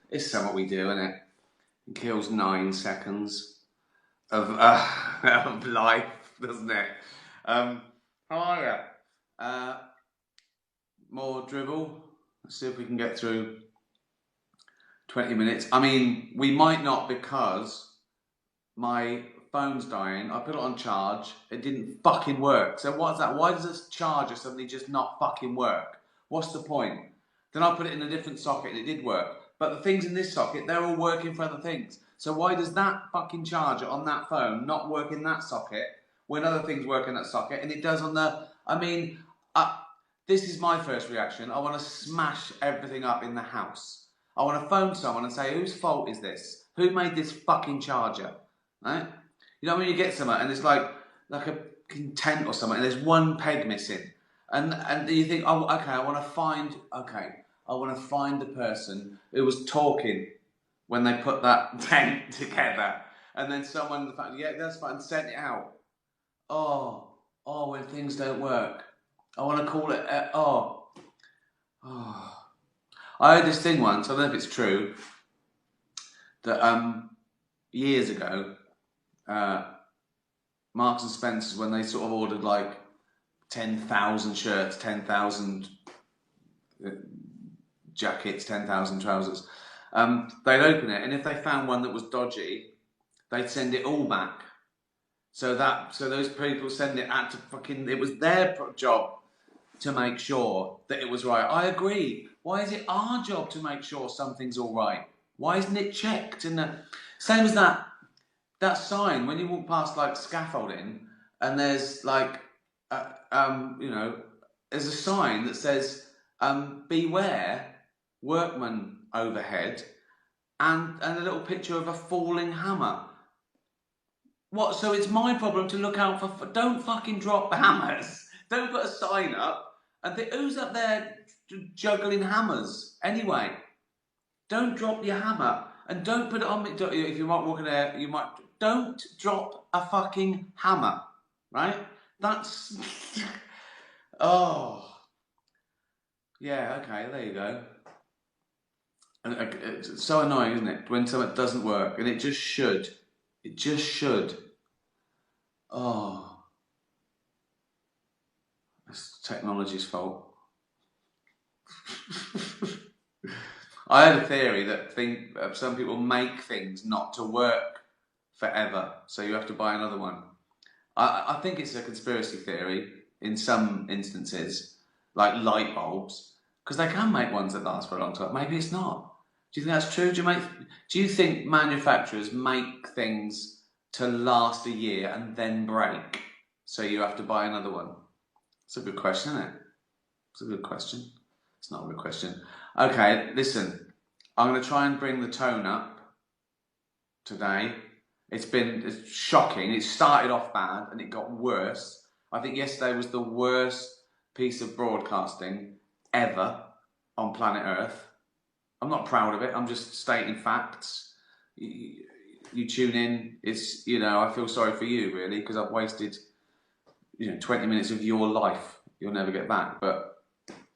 It's something we do, isn't it? It kills 9 seconds of, of life, doesn't it? How are you? More dribble. Let's see if we can get through 20 minutes. I mean, we might not because my phone's dying. I put it on charge. It didn't fucking work. So what's that? Why does this charger suddenly just not fucking work? What's the point? Then I put it in a different socket and it did work. But the things in this socket, they're all working for other things. So why does that fucking charger on that phone not work in that socket when other things work in that socket and it does on the... I mean, this is my first reaction. I want to smash everything up in the house. I want to phone someone and say, whose fault is this? Who made this fucking charger? Right? You know when you get somewhere and it's like a tent or something and there's one peg missing. And you think, oh, okay, I want to find the person who was talking when they put that tent together. And then someone, yeah, that's fine, sent it out. When things don't work. I want to call it, I heard this thing once, I don't know if it's true, that years ago, Marks and Spencer's, when they sort of ordered like 10,000 shirts, 10,000 jackets, 10,000 trousers, they'd open it, and if they found one that was dodgy, they'd send it all back. So those people send it out to fucking... It was their job to make sure that it was right. I agree. Why is it our job to make sure something's all right? Why isn't it checked? Same as that sign when you walk past like scaffolding, and there's like, there's a sign that says, "Beware, workman overhead," and a little picture of a falling hammer. What? So it's my problem to look out for... Don't fucking drop hammers. Don't put a sign up and think, who's up there juggling hammers? Anyway, don't drop your hammer and don't put it on me. If you might walk in there, you might... Don't drop a fucking hammer, right? That's... Oh. Yeah, okay, there you go. And it's so annoying, isn't it? When something doesn't work, and it just should. It just should. Oh. It's technology's fault. I had a theory that some people make things not to work forever, so you have to buy another one. I think it's a conspiracy theory in some instances, like light bulbs, because they can make ones that last for a long time. Maybe it's not. Do you think that's true? Do you think manufacturers make things to last a year and then break, so you have to buy another one? It's a good question, isn't it? It's a good question. It's not a good question. Okay, listen. I'm going to try and bring the tone up today. It's shocking. It started off bad and it got worse. I think yesterday was the worst piece of broadcasting ever on planet Earth. I'm not proud of it. I'm just stating facts. You tune in. It's, I feel sorry for you really, because I've wasted 20 minutes of your life. You'll never get back, but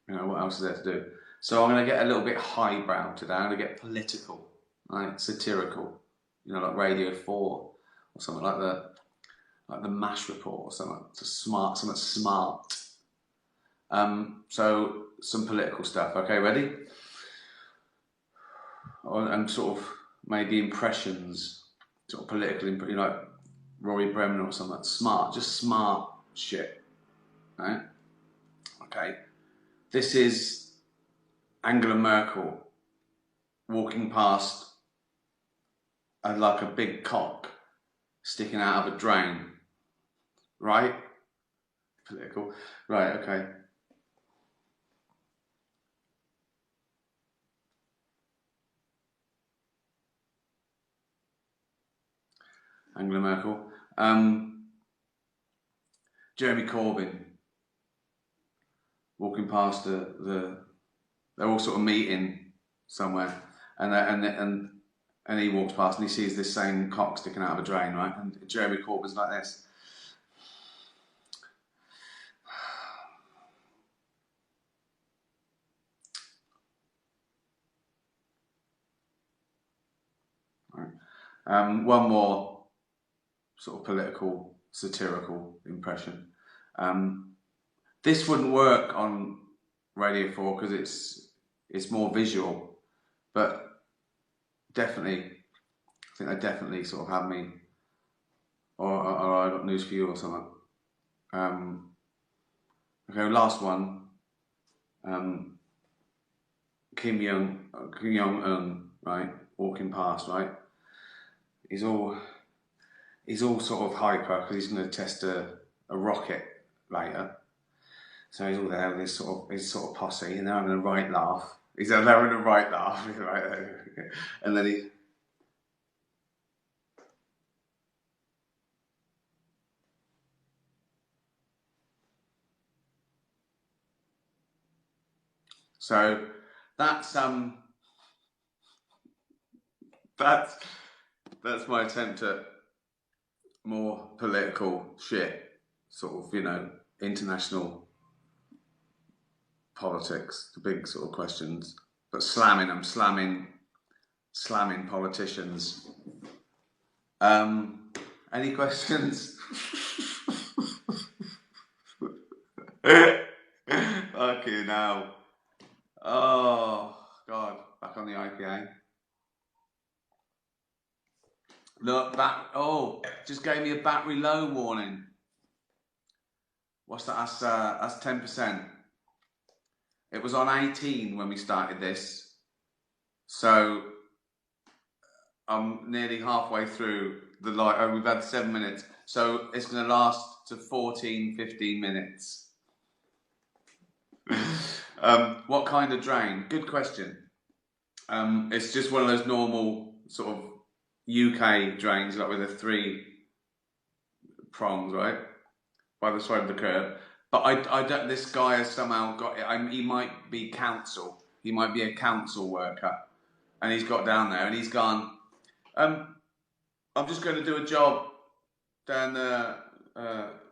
what else is there to do? So I'm going to get a little bit highbrow today. I'm going to get political, right? Satirical, like Radio 4 or something like that, like the MASH report or something. Something smart. So some political stuff. Okay, ready? And sort of maybe impressions, sort of political, like Rory Bremner or something. Smart, just smart shit, right? Okay. This is Angela Merkel walking past like a big cock sticking out of a drain. Right? Political. Right, okay. Angela Merkel. Jeremy Corbyn walking past they're all sort of meeting somewhere, and he walks past and he sees this same cock sticking out of a drain, right? And Jeremy Corbyn's like this. One more sort of political, satirical impression. This wouldn't work on Radio 4 because it's more visual, but definitely, I think they definitely sort of have me, or I got news for you or something. Okay, last one. Kim Jong-un, right, walking past, right. He's all sort of hyper because he's going to test a rocket later. So he's all there with his sort of posse, and they're having a right laugh. He's having a right laugh, right? And then he. So that's that's my attempt at more political shit, sort of, international politics, the big sort of questions, but slamming politicians. Any questions? Okay, now. Oh God, back on the IPA. Look, just gave me a battery low warning. What's that? That's 10%. It was on 18 when we started this, so I'm nearly halfway through the light. Oh, we've had 7 minutes, so it's going to last to 14, 15 minutes. What kind of drain? Good question. It's just one of those normal sort of UK drains, like with the 3 prongs, right, by the side of the curb. But I don't. This guy has somehow got it. He might be council. He might be a council worker, and he's got down there and he's gone. I'm just going to do a job down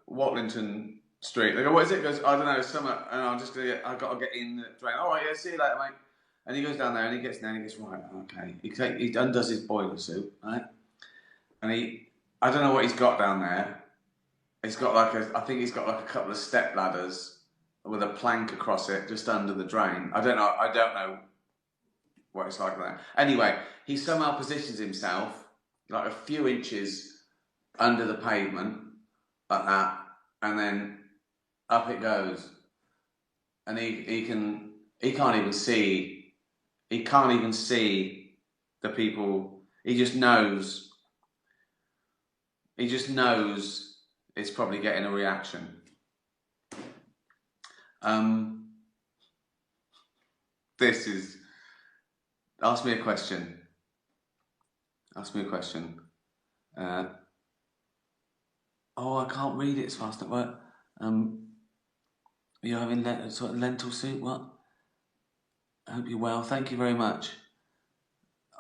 Watlington Street. They go, what is it? He goes, I don't know, summer, and I've got to get in the drain. All right, yeah, see you later, mate. And he goes down there and he gets down and he goes, right, okay. He undoes his boiler suit, right? And I don't know what he's got down there. He's got I think he's got like a couple of step ladders with a plank across it just under the drain. I don't know what it's like there. Anyway, he somehow positions himself like a few inches under the pavement, like that, and then up it goes. And he can't even see the people. He just knows it's probably getting a reaction. Ask me a question. I can't read it as fast at work. You're having sort of lentil soup, what? I hope you're well, thank you very much.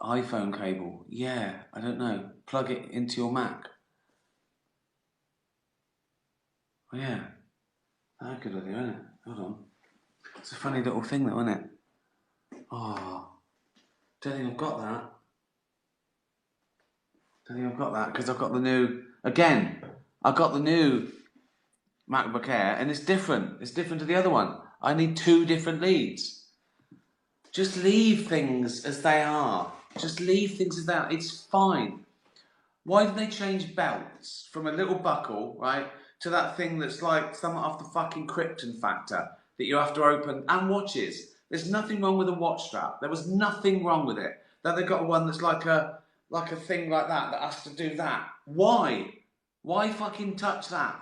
iPhone cable, yeah, I don't know. Plug it into your Mac. Oh yeah, that's a good idea, isn't it? Hold on. It's a funny little thing though, isn't it? Oh, don't think I've got that. Because I've got the new, again, I've got the new MacBook Air and it's different. It's different to the other one. I need 2 different leads. Just leave things as they are. It's fine. Why did they change belts from a little buckle, right, to that thing that's like something off the fucking Krypton Factor that you have to open, and watches? There's nothing wrong with a watch strap. There was nothing wrong with it. Then they've got one that's like a thing like that has to do that. Why? Why fucking touch that?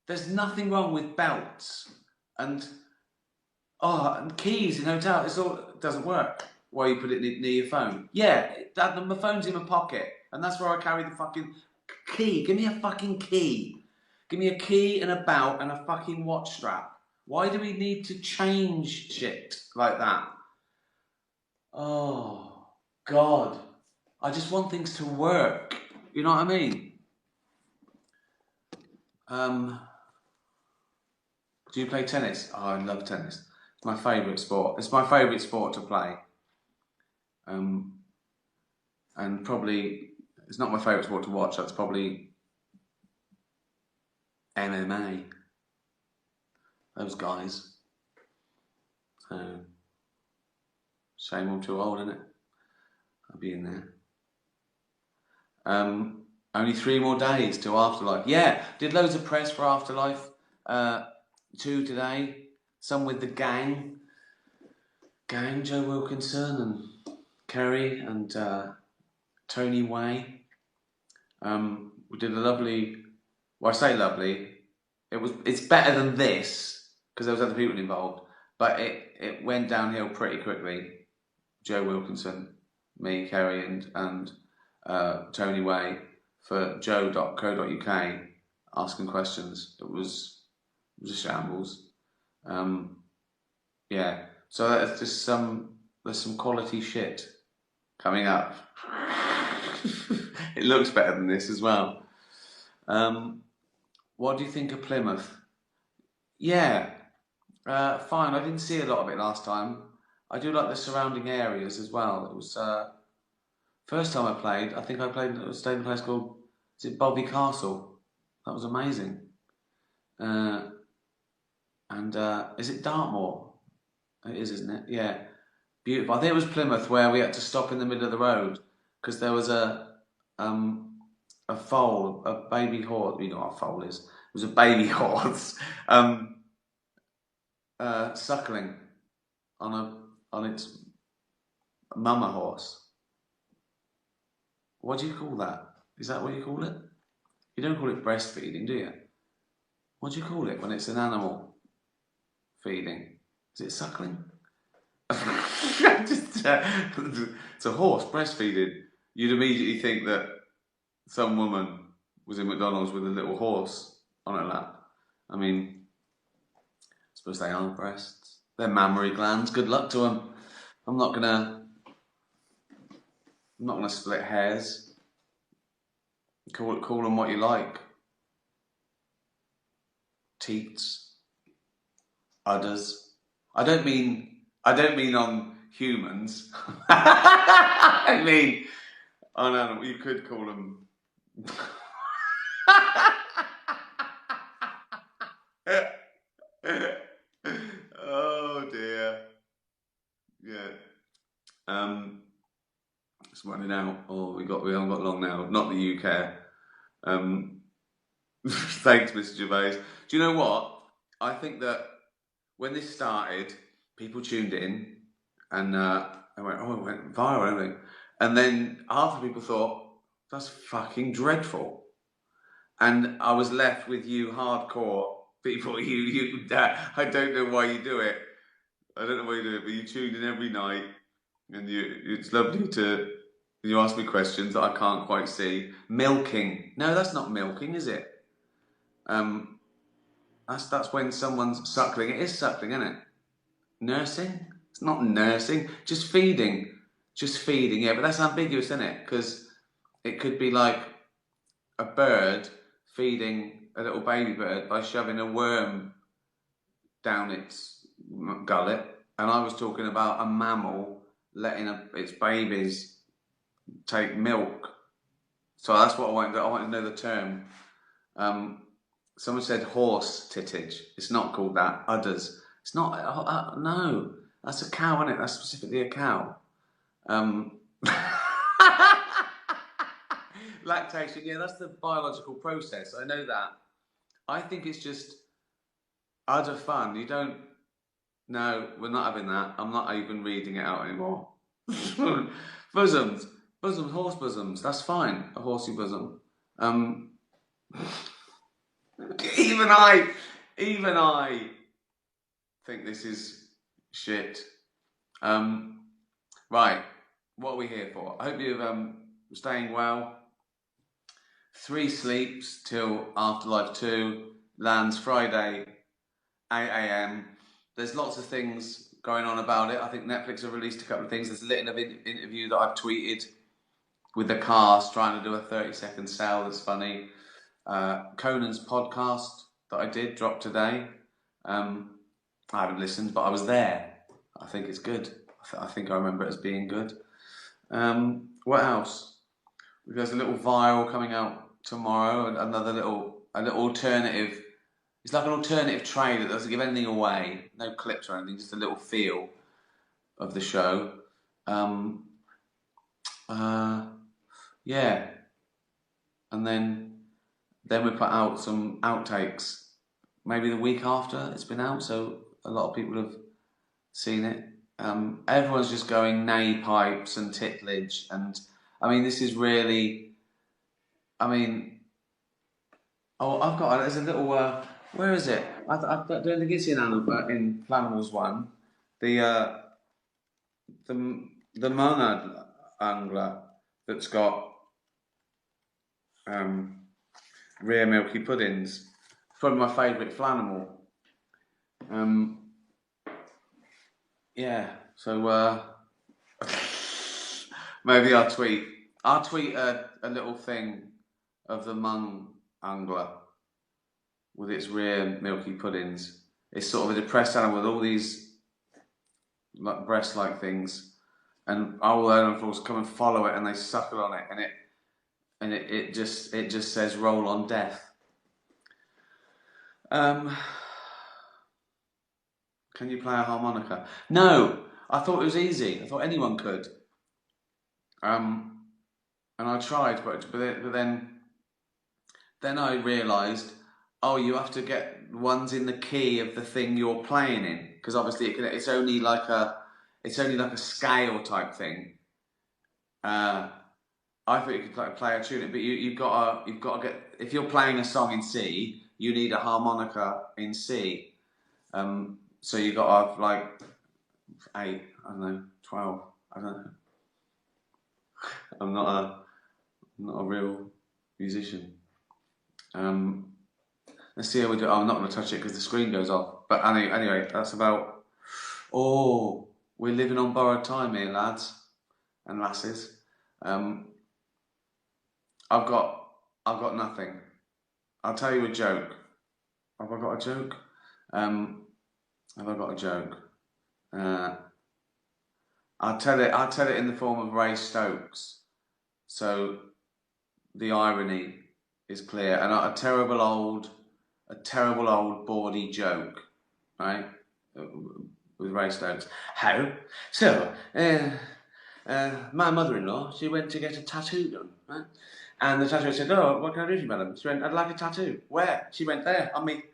There's nothing wrong with belts and keys in hotels. It doesn't work. Why you put it near your phone? Yeah, my phone's in my pocket, and that's where I carry the fucking key. Give me a fucking key. Give me a key and a belt and a fucking watch strap. Why do we need to change shit like that? Oh, God. I just want things to work. You know what I mean? Do you play tennis? Oh, I love tennis. It's my favourite sport. It's my favourite sport to play. And probably It's not my favourite sport to watch. That's probably MMA. Those guys. So, shame I'm too old, isn't it? I'll be in there. Only 3 more days till Afterlife. Yeah, did loads of press for Afterlife 2 today. Some with the gang. Joe Wilkinson and Kerry and Tony Way. We did a lovely. Well, I say lovely. It's better than this because there was other people involved, but it went downhill pretty quickly. Joe Wilkinson, me, Kerry, and Tony Way for joe.co.uk asking questions. It was a shambles. Yeah, so that's just there's some quality shit coming up. It looks better than this as well. What do you think of Plymouth? Yeah, fine. I didn't see a lot of it last time. I do like the surrounding areas as well. It was first time I played. I think I stayed in a place called, is it Bovey Castle? That was amazing. And is it Dartmoor? It is, isn't it? Yeah, beautiful. I think it was Plymouth where we had to stop in the middle of the road because there was a foal, a baby horse. You know what a foal is? It was a baby horse suckling on its mama horse. What do you call that? Is that what you call it? You don't call it breastfeeding, do you? What do you call it when it's an animal feeding? Is it suckling? It's a horse breastfeeding. You'd immediately think that some woman was in McDonald's with a little horse on her lap. I mean, I suppose they aren't breasts. They're mammary glands. Good luck to them. I'm not gonna split hairs. Call them what you like. Teats, udders. I don't mean on humans. I mean on animals. You could call them. Oh dear. Yeah. It's running out. Oh, we haven't got long now. Not the UK. Thanks, Mr. Gervais. Do you know what? I think that when this started, people tuned in and it went viral, and everything. And then half the people thought, that's fucking dreadful. And I was left with you hardcore people. I don't know why you do it. I don't know why you do it, but you tune in every night, and it's lovely to. You ask me questions that I can't quite see. Milking? No, that's not milking, is it? That's when someone's suckling. It is suckling, isn't it? Nursing? It's not nursing. Just feeding. Yeah, but that's ambiguous, isn't it? Because it could be like a bird feeding a little baby bird by shoving a worm down its gullet, and I was talking about a mammal letting its babies take milk. So that's what I wanted. I wanted to know the term. Someone said horse tittage. It's not called that. Udders. It's not. No, that's a cow, isn't it? That's specifically a cow. Lactation. Yeah, that's the biological process. I know that. I think it's just udder fun. You don't. No, we're not having that. I'm not even reading it out anymore. Bosoms, horse bosoms. That's fine. A horsey bosom. Even I think this is shit. Right, what are we here for? I hope you're staying well. 3 sleeps till Afterlife 2 lands Friday, 8 a.m. There's lots of things going on about it. I think Netflix have released a couple of things. There's a little interview that I've tweeted with the cast trying to do a 30-second sell that's funny. Conan's podcast that I did drop today. I haven't listened, but I was there. I think it's good. I think I remember it as being good. What else? There's a little viral coming out tomorrow, and another a little alternative. It's like an alternative trailer that doesn't give anything away, no clips or anything, just a little feel of the show. Um, uh, yeah, and then we put out some outtakes, maybe the week after it's been out, so a lot of people have seen it. Everyone's just going nay pipes and titillage, and I mean, this is really, I mean, oh, there's a little, where is it? I don't think it's in Flannels one. The, the, the monad angler that's got, rare milky puddings. Probably my favourite flanimal. Yeah, so, maybe I'll tweet a little thing of the mung angler with its rare milky puddings. It's sort of a depressed animal with all these like breast-like things, and all animals come and follow it, and they suckle on it, and it just says "roll on death." Can you play a harmonica? No, I thought it was easy. I thought anyone could. And I tried, but then I realised, oh, you have to get ones in the key of the thing you're playing in, because obviously it's only like a scale type thing. I thought you could play a tune, but you've got to get, if you're playing a song in C, you need a harmonica in C. So you got to have like 8, I don't know, 12, I don't know. I'm not a real musician. Let's see how we do. Oh, I'm not going to touch it because the screen goes off. But anyway, that's about. Oh, we're living on borrowed time here, lads and lasses. I've got nothing. I'll tell you a joke. Have I got a joke? Have I got a joke? I'll tell it in the form of Ray Stokes. So the irony is clear, and a terrible old bawdy joke, right? With Ray Stokes. How? So, my mother-in-law, she went to get a tattoo done, right? And the tattooer said, "Oh, what can I do for you, madam?" She went, "I'd like a tattoo." "Where?" She went, "There, on me."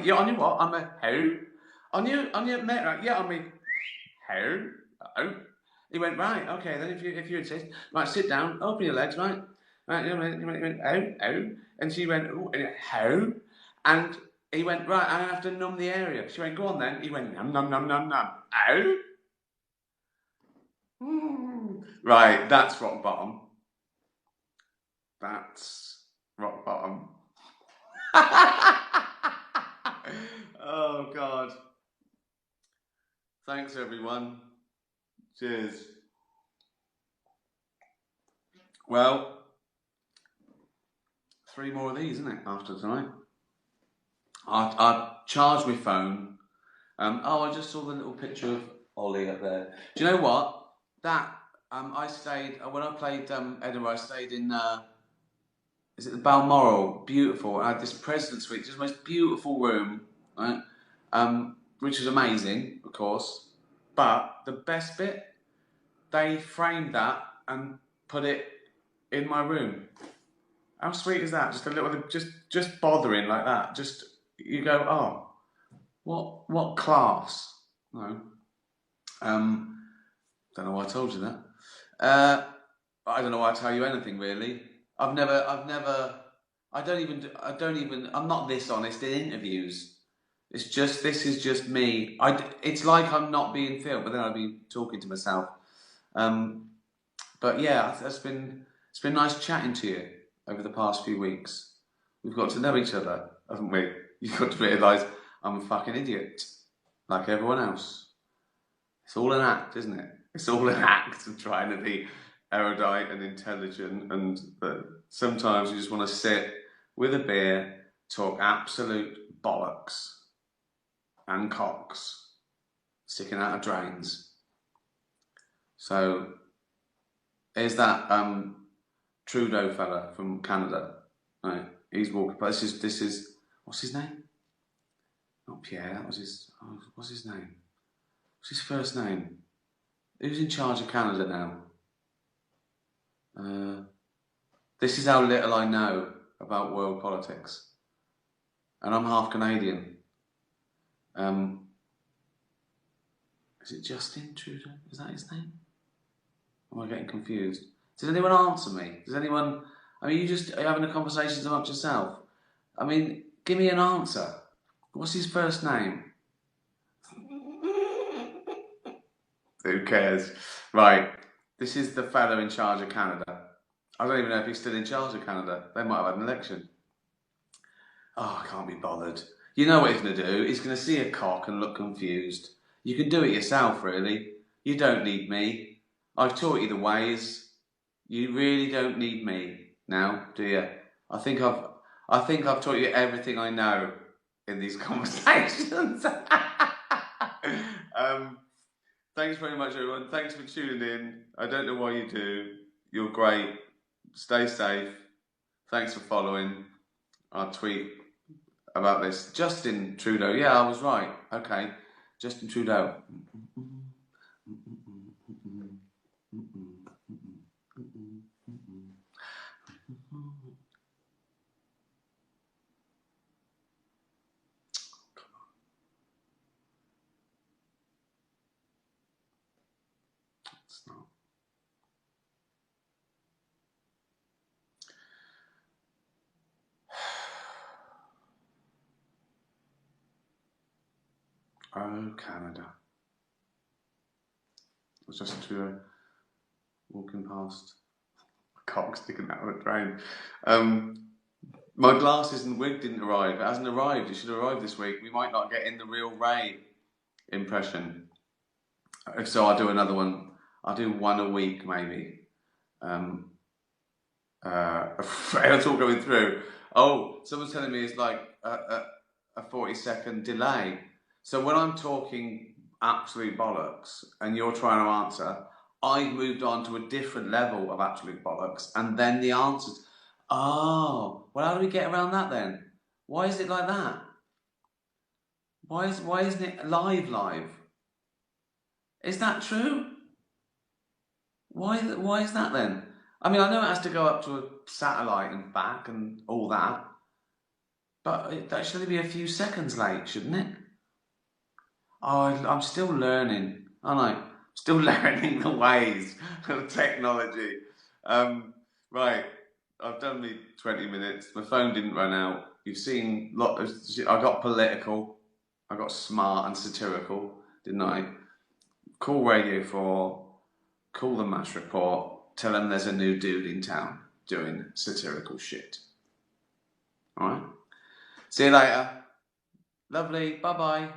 "Yeah, on your what?" "On my how?" On your mate, right? "Yeah, on me how?" "Oh." He went, "Right, okay, then if you insist, right, sit down, open your legs, right? Right, you went, "Oh." And she went, "Oh, how?" And he went, "Right, I'm gonna have to numb the area." She went, "Go on then." He went, "Num, num, num, num, num." "Ow." Right, that's rock bottom. That's rock bottom. Oh, God. Thanks, everyone. Cheers. Well, 3 more of these, isn't it, after tonight? I charged my phone. I just saw the little picture of Ollie up there. Do you know what? I stayed when I played Edinburgh. I stayed in is it the Balmoral? Beautiful. I had this president suite, just the most beautiful room, right? Which was amazing, of course. But the best bit, they framed that and put it in my room. How sweet is that? Just a little, just bothering like that. Just you go, oh, what class? No. Don't know why I told you that. I don't know why I tell you anything really. I don't even, I'm not this honest in interviews. This is just me. It's like I'm not being filmed, but then I'd be talking to myself. But yeah, it's been nice chatting to you over the past few weeks. We've got to know each other, haven't we? You've got to realise I'm a fucking idiot, like everyone else. It's all an act, isn't it? It's all an act of trying to be erudite and intelligent, and sometimes you just want to sit with a beer, talk absolute bollocks and cocks sticking out of drains. So here's that Trudeau fella from Canada. Right, he's walking. But this is what's his name? Not Pierre. That was his. Oh, what's his name? What's his first name? Who's in charge of Canada now? This is how little I know about world politics, and I'm half Canadian. Is it Justin Trudeau? Is that his name? Am I getting confused? Does anyone answer me? Does anyone? I mean, are you having a conversation amongst yourself? I mean, give me an answer. What's his first name? Who cares? Right. This is the fellow in charge of Canada. I don't even know if he's still in charge of Canada. They might have had an election. Oh, I can't be bothered. You know what he's going to do? He's going to see a cock and look confused. You can do it yourself, really. You don't need me. I've taught you the ways. You really don't need me now, do you? I think I've taught you everything I know in these conversations. Thanks very much, everyone. Thanks for tuning in. I don't know why you do. You're great. Stay safe. Thanks for following. I'll tweet about this. Justin Trudeau. Yeah, I was right. Okay. Justin Trudeau. It's not. Oh, Canada. I was just walking past a cock sticking out of a drain. My glasses and wig didn't arrive. It hasn't arrived. It should arrive this week. We might not get in the real Ray impression. So I'll do another one. I'll do one a week, maybe. It's all going through. Oh, someone's telling me it's like a 40-second delay. So when I'm talking absolute bollocks and you're trying to answer, I've moved on to a different level of absolute bollocks, and then the answers. Oh, well, how do we get around that then? Why is it like that? Why isn't it live? Is that true? Why is that then? I mean, I know it has to go up to a satellite and back and all that, but that should only be a few seconds late, shouldn't it? Oh, I'm still learning, aren't I? Still learning the ways of technology. Right, I've done me 20 minutes. My phone didn't run out. You've seen I got political, I got smart and satirical, didn't I? Call Radio 4, call the Mash Report, tell them there's a new dude in town doing satirical shit. Alright? See you later. Lovely. Bye-bye.